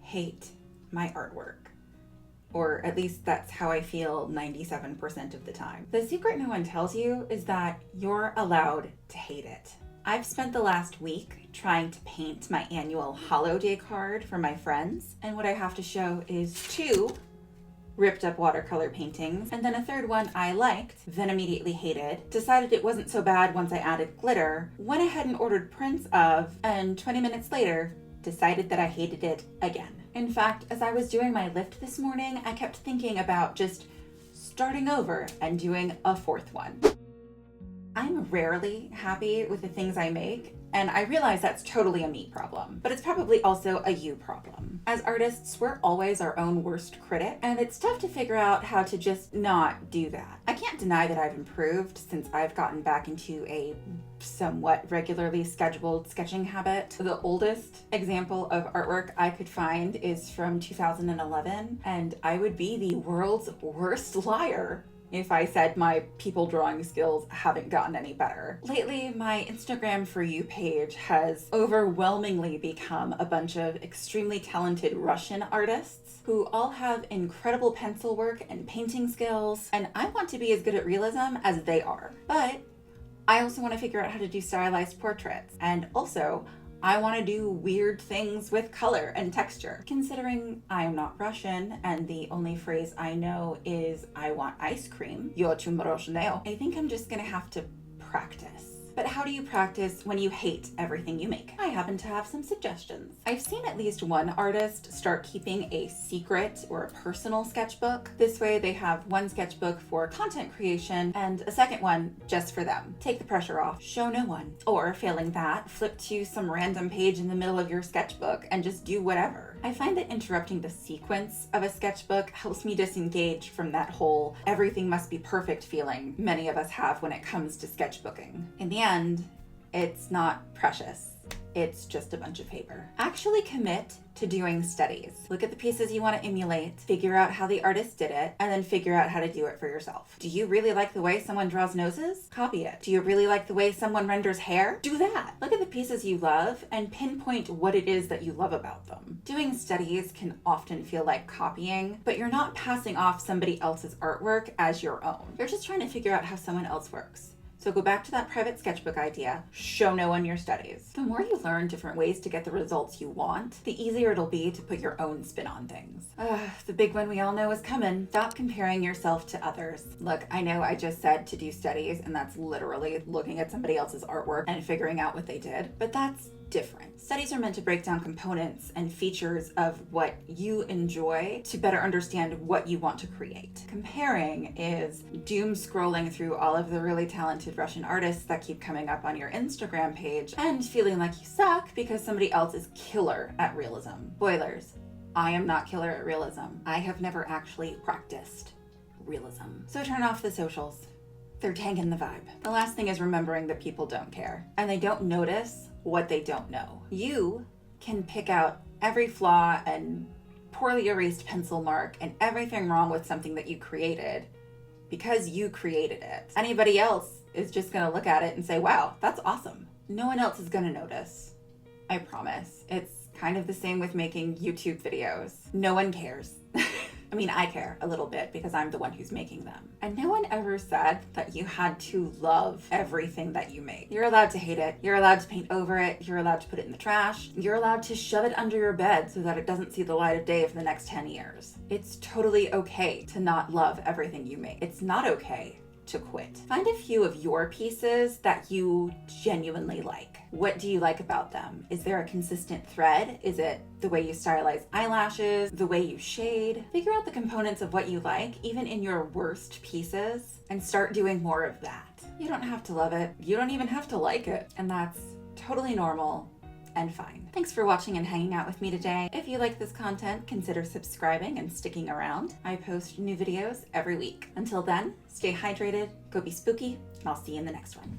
hate my artwork. Or at least that's how I feel 97% of the time. The secret no one tells you is that you're allowed to hate it. I've spent the last week trying to paint my annual holiday card for my friends, and what I have to show is 2 ripped up watercolor paintings, and then a third one I liked, then immediately hated, decided it wasn't so bad once I added glitter, went ahead and ordered prints of, and 20 minutes later, decided that I hated it again. In fact, as I was doing my lift this morning, I kept thinking about just starting over and doing a 4th one. I'm rarely happy with the things I make, and I realize that's totally a me problem, but it's probably also a you problem. As artists, we're always our own worst critic, and it's tough to figure out how to just not do that. I can't deny that I've improved since I've gotten back into a somewhat regularly scheduled sketching habit. The oldest example of artwork I could find is from 2011, and I would be the world's worst liar if I said my people drawing skills haven't gotten any better. Lately, my Instagram For You page has overwhelmingly become a bunch of extremely talented Russian artists who all have incredible pencil work and painting skills, and I want to be as good at realism as they are. But I also want to figure out how to do stylized portraits, and also I want to do weird things with color and texture. Considering I am not Russian and the only phrase I know is I want ice cream, yo chum moroshneyo, I think I'm just gonna have to practice. But how do you practice when you hate everything you make? I happen to have some suggestions. I've seen at least one artist start keeping a secret or a personal sketchbook. This way they have one sketchbook for content creation and a second one just for them. Take the pressure off, show no one. Or failing that, flip to some random page in the middle of your sketchbook and just do whatever. I find that interrupting the sequence of a sketchbook helps me disengage from that whole everything must be perfect feeling many of us have when it comes to sketchbooking. In the end, it's not precious. It's just a bunch of paper. Actually commit to doing studies. Look at the pieces you want to emulate, figure out how the artist did it, and then figure out how to do it for yourself. Do you really like the way someone draws noses? Copy it. Do you really like the way someone renders hair? Do that. Look at the pieces you love and pinpoint what it is that you love about them. Doing studies can often feel like copying, but you're not passing off somebody else's artwork as your own. You're just trying to figure out how someone else works. So go back to that private sketchbook idea, show no one your studies. The more you learn different ways to get the results you want, the easier it'll be to put your own spin on things. The big one we all know is coming. Stop comparing yourself to others. Look, I know I just said to do studies, and that's literally looking at somebody else's artwork and figuring out what they did, but that's different. Studies are meant to break down components and features of what you enjoy to better understand what you want to create. Comparing is doom scrolling through all of the really talented Russian artists that keep coming up on your Instagram page and feeling like you suck because somebody else is killer at realism. Spoilers, I am not killer at realism. I have never actually practiced realism. So turn off the socials. They're tanking the vibe. The last thing is remembering that people don't care and they don't notice what they don't know. You can pick out every flaw and poorly erased pencil mark and everything wrong with something that you created because you created it. Anybody else is just gonna look at it and say, wow, that's awesome. No one else is gonna notice. I promise. It's kind of the same with making YouTube videos. No one cares. I mean, I care a little bit because I'm the one who's making them. And no one ever said that you had to love everything that you make. You're allowed to hate it. You're allowed to paint over it. You're allowed to put it in the trash. You're allowed to shove it under your bed so that it doesn't see the light of day for the next 10 years. It's totally okay to not love everything you make. It's not okay to quit. Find a few of your pieces that you genuinely like. What do you like about them? Is there a consistent thread? Is it the way you stylize eyelashes? The way you shade? Figure out the components of what you like, even in your worst pieces, and start doing more of that. You don't have to love it. You don't even have to like it. And that's totally normal and fine. Thanks for watching and hanging out with me today. If you like this content, consider subscribing and sticking around. I post new videos every week. Until then, stay hydrated, go be spooky, and I'll see you in the next one.